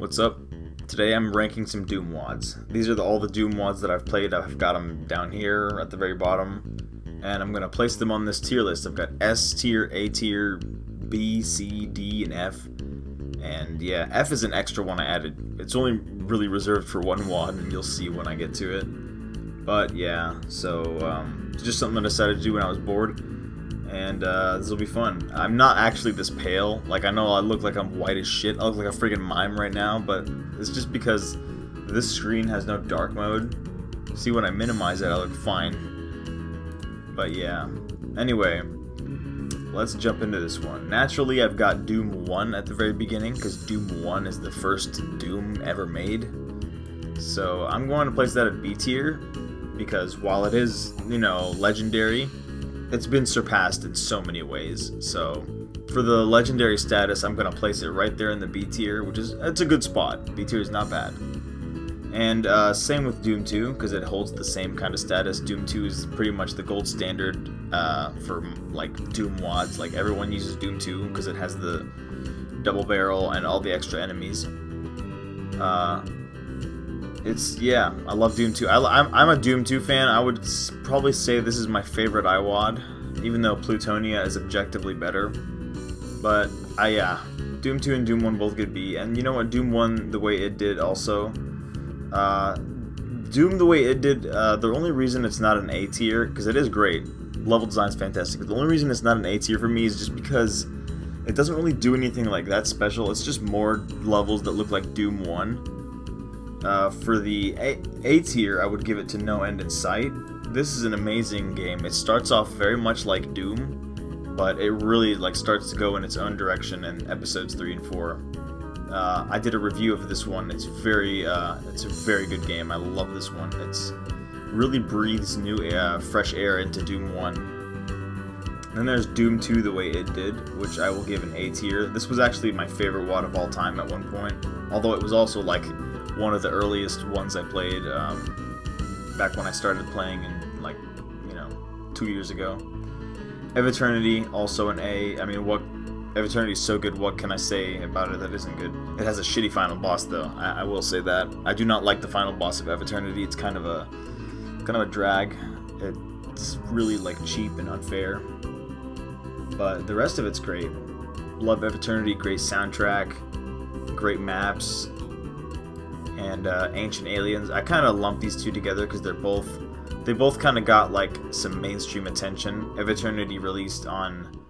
What's up? Today I'm ranking some Doom WADs. These are all the Doom WADs that I've played. I've got them down here at the very bottom, and I'm going to place them on this tier list. I've got S tier, A tier, B, C, D, and F. And yeah, F is an extra one I added. It's only really reserved for one WAD, and you'll see when I get to it. But yeah, so it's just something I decided to do when I was bored. And this will be fun. I'm not actually this pale. Like, I know I look like I'm white as shit. I look like a freaking mime right now, but it's just because this screen has no dark mode. See, when I minimize it, I look fine. But yeah. Anyway, let's jump into this one. Naturally, I've got Doom 1 at the very beginning, because Doom 1 is the first Doom ever made. So I'm going to place that at B tier, because while it is, you know, legendary, it's been surpassed in so many ways. So for the legendary status, I'm gonna place it right there in the B tier, which is, it's a good spot. B tier is not bad. And same with Doom 2, because it holds the same kind of status. Doom 2 is pretty much the gold standard for like Doom WADs. Like, everyone uses Doom 2 because it has the double barrel and all the extra enemies. Yeah, I love Doom 2. I'm a Doom 2 fan. I would probably say this is my favorite IWAD, even though Plutonia is objectively better. But, yeah, Doom 2 and Doom 1 both get B. And you know what, Doom 1, the way it did also, Doom the way it did, the only reason it's not an A tier, because it is great, level design's fantastic, but the only reason it's not an A tier for me is just because it doesn't really do anything like that special. It's just more levels that look like Doom 1. For the A tier, I would give it to No End in Sight. This is an amazing game. It starts off very much like Doom, but it really starts to go in its own direction in episodes 3 and 4. I did a review of this one. It's a very good game. I love this one. It's really breathes new fresh air into Doom 1. Then there's Doom 2 the way it did, which I will give an A tier. This was actually my favorite WAD of all time at one point, although it was also like one of the earliest ones I played back when I started playing in, 2 years ago. Eve Eternity, also an A. I mean, Eve Eternity is so good, what can I say about it that isn't good? It has a shitty final boss, though. I will say that. I do not like the final boss of Eve Eternity. It's kind of a drag. It's really cheap and unfair. But the rest of it's great. Love Eve Eternity, great soundtrack, great maps, and Ancient Aliens. I kind of lump these two together because they both kind of got some mainstream attention. Eve Eternity released on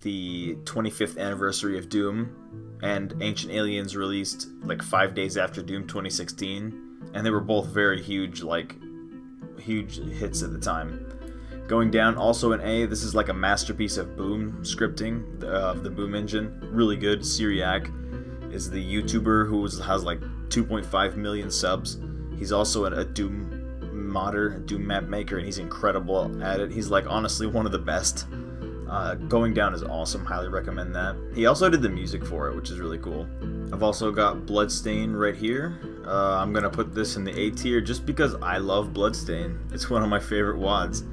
the 25th anniversary of Doom, and Ancient Aliens released 5 days after Doom 2016, and they were both very huge huge hits at the time. Going down, also an A. This is a masterpiece of Boom scripting, of the Boom engine. Really good. Syriac is the YouTuber who has 2.5 million subs. He's also a Doom modder, Doom map maker, and he's incredible at it. He's honestly one of the best. Going Down is awesome. Highly recommend that. He also did the music for it, which is really cool. I've also got Bloodstain right here. I'm gonna put this in the A tier just because I love Bloodstain. It's one of my favorite WADs.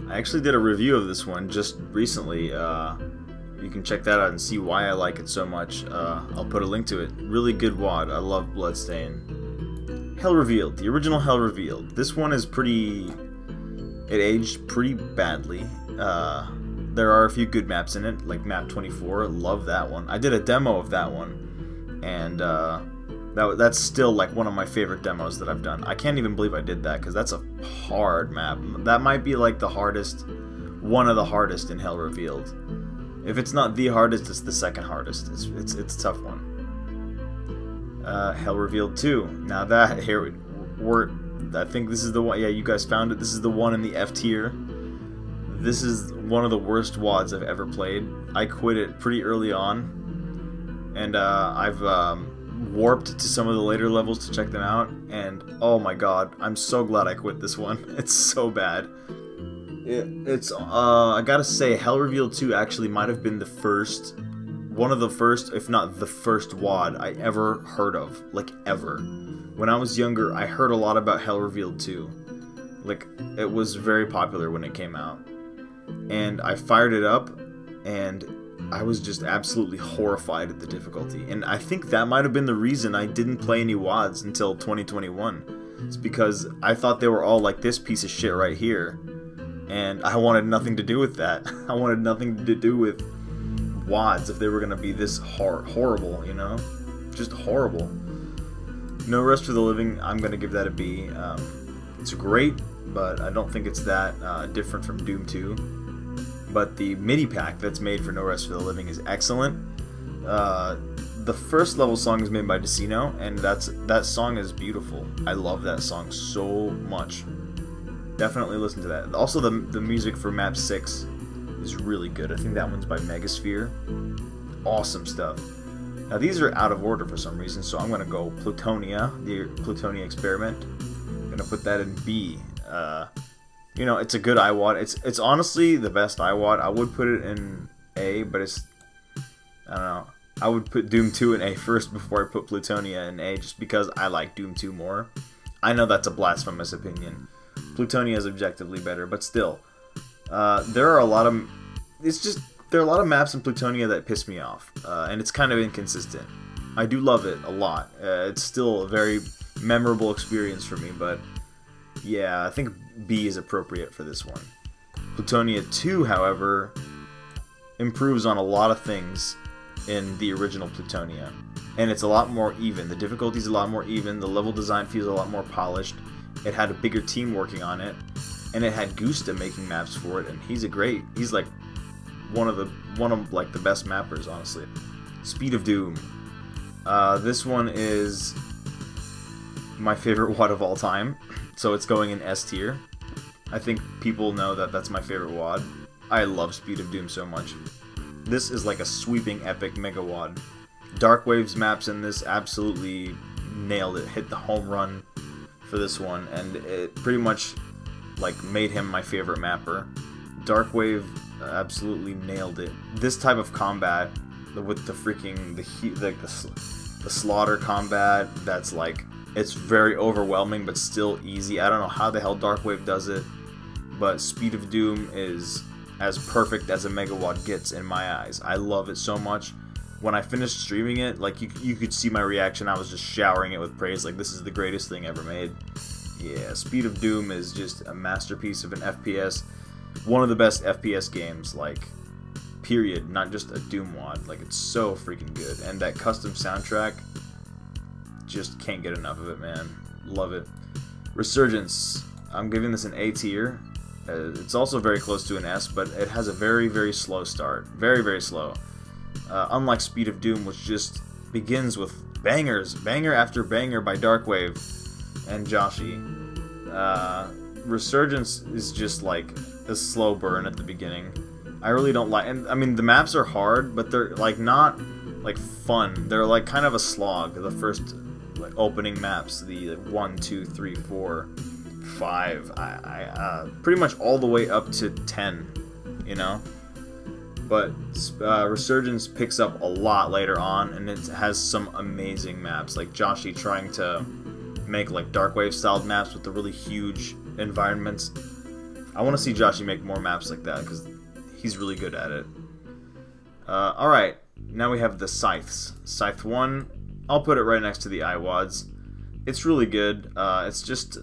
I actually did a review of this one just recently. You can check that out and see why I like it so much. I'll put a link to it. Really good WAD. I love Bloodstain. Hell Revealed. The original Hell Revealed. This one is pretty... It aged pretty badly. There are a few good maps in it, like map 24. Love that one. I did a demo of that one, and that's still one of my favorite demos that I've done. I can't even believe I did that, because that's a hard map. That might be the hardest, one of the hardest in Hell Revealed. If it's not the hardest, it's the second hardest. It's a tough one. Hell Revealed 2. Now that I think this is the one. Yeah, you guys found it. This is the one in the F tier. This is one of the worst WADs I've ever played. I quit it pretty early on, and I've warped to some of the later levels to check them out, and oh my god, I'm so glad I quit this one. It's so bad. I gotta say, Hell Revealed 2 actually might have been one of the first, if not the first WAD I ever heard of, ever. When I was younger, I heard a lot about Hell Revealed 2. It was very popular when it came out. And I fired it up, and I was just absolutely horrified at the difficulty. And I think that might have been the reason I didn't play any WADs until 2021. It's because I thought they were all like this piece of shit right here. And I wanted nothing to do with that. I wanted nothing to do with WADs if they were going to be this horrible, you know? Just horrible. No Rest for the Living, I'm going to give that a B. It's great, but I don't think it's that different from Doom 2. But the MIDI pack that's made for No Rest for the Living is excellent. The first level song is made by Decino, and that song is beautiful. I love that song so much. Definitely listen to that. Also, the music for Map 6 is really good. I think that one's by Megasphere. Awesome stuff. Now, these are out of order for some reason, so I'm going to go Plutonia, the Plutonia Experiment. I'm going to put that in B. You know, it's a good NEIS.WAD. It's honestly the best NEIS.WAD. I would put it in A, but it's... I don't know. I would put Doom 2 in A first before I put Plutonia in A, just because I like Doom 2 more. I know that's a blasphemous opinion. Plutonia is objectively better, but still. There are a lot of... There are a lot of maps in Plutonia that piss me off, and it's kind of inconsistent. I do love it a lot. It's still a very memorable experience for me, but... yeah, I think B is appropriate for this one. Plutonia 2, however, improves on a lot of things in the original Plutonia. And it's a lot more even. The difficulty is a lot more even. The level design feels a lot more polished. It had a bigger team working on it. And it had Gusta making maps for it. And he's like one of the best mappers, honestly. Speed of Doom. This one is my favorite WAD of all time. So it's going in S tier. I think people know that that's my favorite WAD. I love Speed of Doom so much. This is like a sweeping epic mega WAD. Darkwave's maps in this absolutely nailed it. Hit the home run for this one, and it pretty much like made him my favorite mapper. Darkwave absolutely nailed it. This type of combat with the freaking the slaughter combat, that's like, it's very overwhelming, but still easy. I don't know how the hell Darkwave does it, but Speed of Doom is as perfect as a Mega WAD gets in my eyes. I love it so much. When I finished streaming it, like you could see my reaction. I was just showering it with praise, like this is the greatest thing ever made. Yeah, Speed of Doom is just a masterpiece of an FPS. One of the best FPS games, like, period. Not just a Doom WAD. Like, it's so freaking good. And that custom soundtrack, just can't get enough of it, man. Love it. Resurgence. I'm giving this an A tier. It's also very close to an S, but it has a very, very slow start. Very, very slow. Unlike Speed of Doom, which just begins with bangers. Banger after banger by Darkwave and Joshi. Resurgence is just like a slow burn at the beginning. I really don't like... and I mean, the maps are hard, but they're like not like fun. They're like kind of a slog. The first like opening maps, the 1, 2, 3, 4, 5, pretty much all the way up to 10, you know. But Resurgence picks up a lot later on, and it has some amazing maps, like Joshi trying to make like Darkwave styled maps with the really huge environments. I want to see Joshi make more maps like that because he's really good at it. Alright, now we have the Scythes. Scythe 1, I'll put it right next to the NEIS.WADs. It's really good. It's just,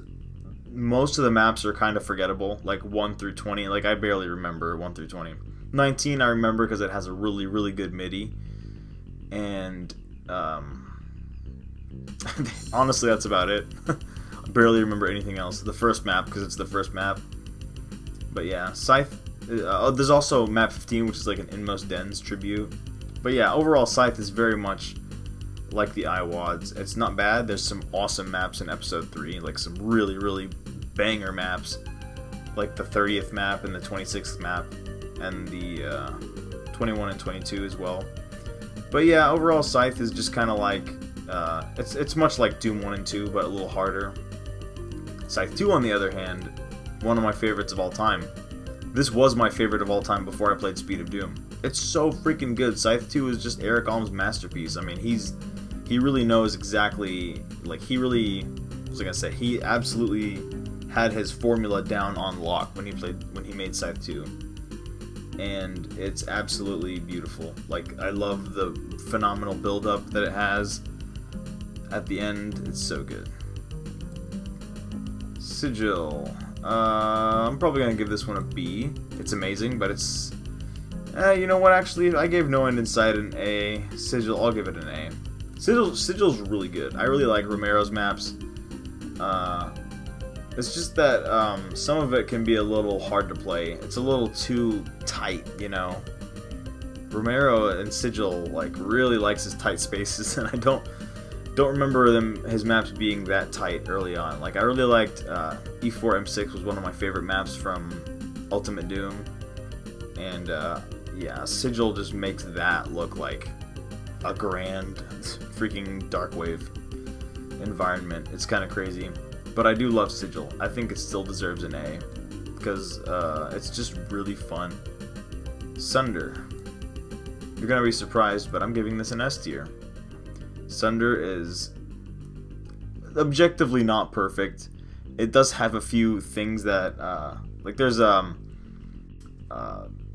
most of the maps are kind of forgettable, like 1 through 20. Like, I barely remember 1 through 20. 19 I remember because it has a really, really good MIDI. And, honestly, that's about it. I barely remember anything else. The first map, because it's the first map. But yeah, Scythe. There's also map 15, which is like an Inmost Dens tribute. But yeah, overall, Scythe is very much like the NEIS.WADs. It's not bad. There's some awesome maps in episode 3, like some really, really banger maps, like the 30th map and the 26th map, and the 21 and 22 as well. But yeah, overall, Scythe is just kind of like, it's much like Doom 1 and 2, but a little harder. Scythe 2, on the other hand, one of my favorites of all time. This was my favorite of all time before I played Speed of Doom. It's so freaking good. Scythe 2 is just Eric Alm's masterpiece. I mean, he really knows exactly, like, he really, what was I gonna say, he absolutely had his formula down on lock when he made Scythe 2. and it's absolutely beautiful. Like, I love the phenomenal build-up that it has at the end. It's so good. Sigil. I'm probably gonna give this one a B. It's amazing, but it's... you know what, actually, I gave No End in Sight an A. Sigil, I'll give it an A. Sigil's really good. I really like Romero's maps. It's just that some of it can be a little hard to play. It's a little too tight, you know. Romero and Sigil like really likes his tight spaces, and I don't remember his maps being that tight early on. Like, I really liked E4 M6 was one of my favorite maps from Ultimate Doom, and yeah, Sigil just makes that look like a grand freaking Darkwave environment. It's kind of crazy. But I do love Sigil. I think it still deserves an A, because it's just really fun. Sunder. You're gonna be surprised, but I'm giving this an S tier. Sunder is objectively not perfect. It does have a few things that, like, there's a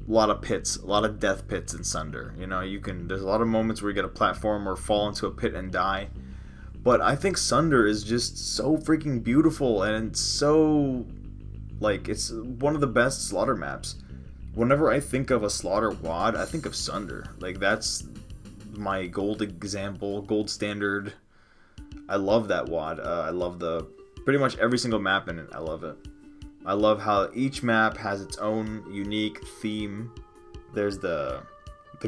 lot of pits, a lot of death pits in Sunder. You know, there's a lot of moments where you get a platform or fall into a pit and die. But I think Sunder is just so freaking beautiful, and it's so, like, it's one of the best slaughter maps. Whenever I think of a slaughter WAD, I think of Sunder. Like, that's my gold example, gold standard. I love that WAD. I love pretty much every single map in it. I love it. I love how each map has its own unique theme. There's the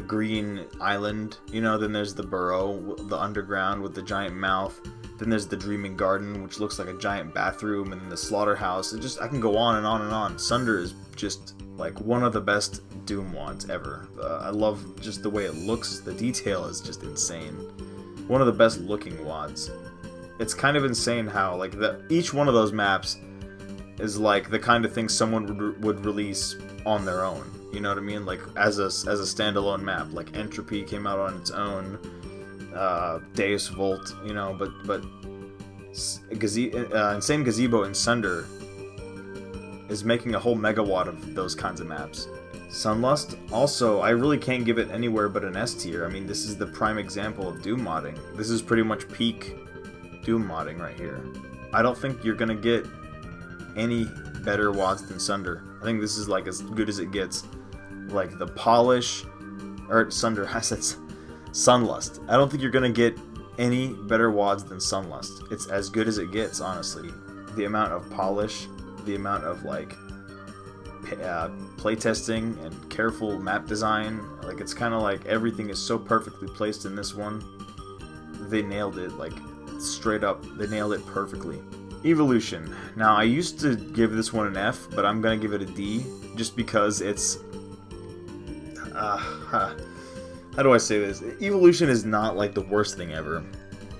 green island, you know, then there's the burrow, the underground with the giant mouth, then there's the dreaming garden, which looks like a giant bathroom, and then the slaughterhouse. I can go on and on and on. Sunder is just like one of the best Doom WADs ever. I love just the way it looks. The detail is just insane. One of the best looking WADs. It's kind of insane how, like, each one of those maps is like the kind of thing someone would release on their own. You know what I mean? Like, as a standalone map. Like, Entropy came out on its own. Deus Volt, you know, but Insane Gazebo and Sunder is making a whole megawatt of those kinds of maps. Sunlust, also, I really can't give it anywhere but an S tier. I mean, this is the prime example of Doom modding. This is pretty much peak Doom modding right here. I don't think you're gonna get any better WADs than Sunder. I think this is like as good as it gets. Like the polish, or Sunder, I said Sunlust. I don't think you're gonna get any better WADs than Sunlust. It's as good as it gets, honestly. The amount of polish, the amount of like playtesting and careful map design, like, it's kind of like everything is so perfectly placed in this one. They nailed it, like, straight up, they nailed it perfectly. Evolution. Now, I used to give this one an F, but I'm gonna give it a D, just because it's... how do I say this? Evolution is not, like, the worst thing ever.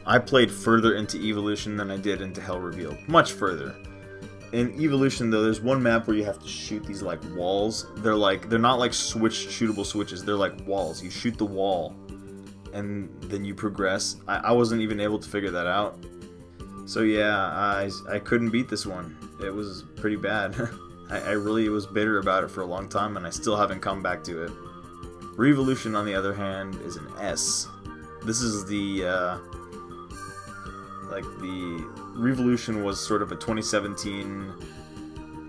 I played further into Evolution than I did into Hell Revealed. Much further. In Evolution, though, there's one map where you have to shoot these, like, walls. They're not, like, shootable switches. They're, like, walls. You shoot the wall, and then you progress. I wasn't even able to figure that out. So yeah, I couldn't beat this one. It was pretty bad. I really was bitter about it for a long time, and I still haven't come back to it. Revolution, on the other hand, is an S. This is the Revolution was sort of a 2017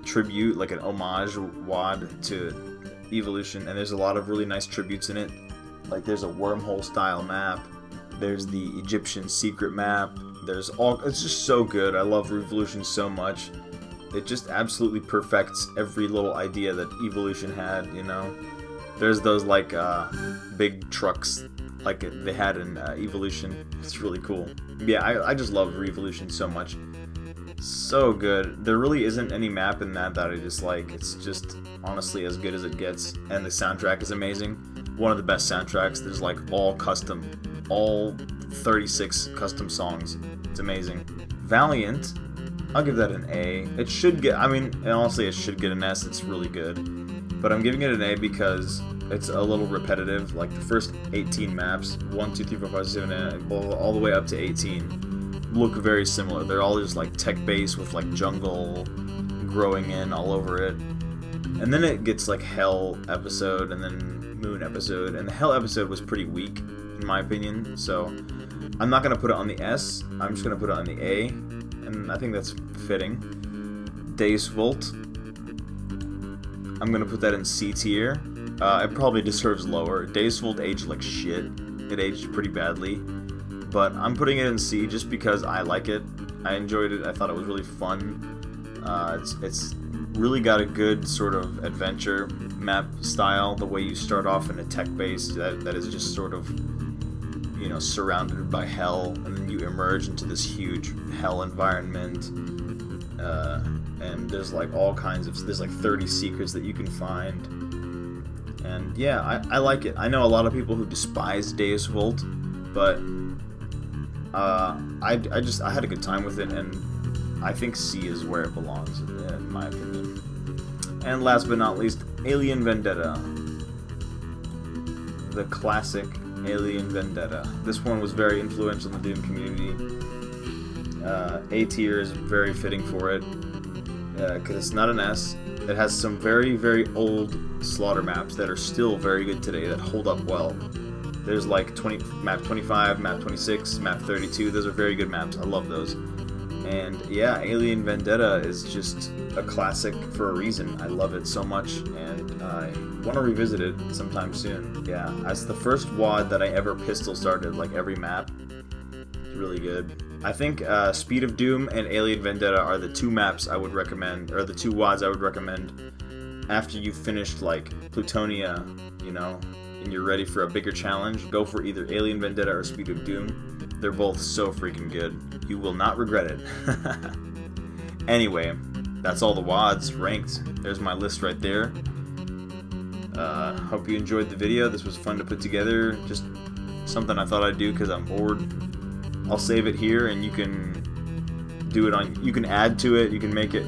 tribute, like an homage WAD to Evolution, and there's a lot of really nice tributes in it. Like, there's a wormhole style map, there's the Egyptian secret map, it's just so good. I love Revolution so much. It just absolutely perfects every little idea that Evolution had, you know. There's those, like, big trucks like they had in Evolution. It's really cool. Yeah, I just love Revolution so much. So good. There really isn't any map in that I dislike. It's just honestly as good as it gets, and the soundtrack is amazing. One of the best soundtracks. There's like all 36 custom songs. It's amazing. Valiant, I'll give that an A. It should get, I mean, honestly, it should get an S. It's really good. But I'm giving it an A because it's a little repetitive. Like, the first 18 maps, 1, 2, 3, 4, 5, 6, 7, 8, all the way up to 18, look very similar. They're all just like tech-based with like jungle growing in all over it. And then it gets like Hell episode and then Moon episode, and the Hell episode was pretty weak in my opinion, so I'm not gonna put it on the S. I'm just gonna put it on the A, and I think that's fitting. NEIS.WAD, I'm gonna put that in C tier. It probably deserves lower. NEIS.WAD aged like shit. It aged pretty badly, but I'm putting it in C just because I like it. I enjoyed it. I thought it was really fun. It's really got a good sort of adventure map style. The way you start off in a tech base that is just sort of, you know, surrounded by hell, and then you emerge into this huge hell environment. And there's like all kinds of, there's like 30 secrets that you can find. And yeah, I like it. I know a lot of people who despise NEIS.WAD, but I had a good time with it, and I think C is where it belongs, in my opinion. And last but not least, Alien Vendetta. The classic Alien Vendetta. This one was very influential in the Doom community. A tier is very fitting for it, because it's not an S. It has some very, very old Slaughter maps that are still very good today, that hold up well. There's like map 25, map 26, map 32. Those are very good maps. I love those. And yeah, Alien Vendetta is just a classic for a reason. I love it so much, and I want to revisit it sometime soon. Yeah, as the first WAD that I ever pistol started, like every map, it's really good. I think Speed of Doom and Alien Vendetta are the two maps I would recommend, or the two WADs I would recommend after you've finished like Plutonia, you know, and you're ready for a bigger challenge. Go for either Alien Vendetta or Speed of Doom. They're both so freaking good. You will not regret it. Anyway, that's all the WADs ranked. There's my list right there. Hope you enjoyed the video. This was fun to put together. Just something I thought I'd do because I'm bored. I'll save it here, and you can do it on. You can add to it. You can make it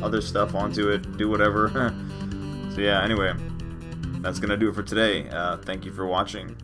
other stuff onto it. Do whatever. So yeah. Anyway, that's gonna do it for today. Thank you for watching.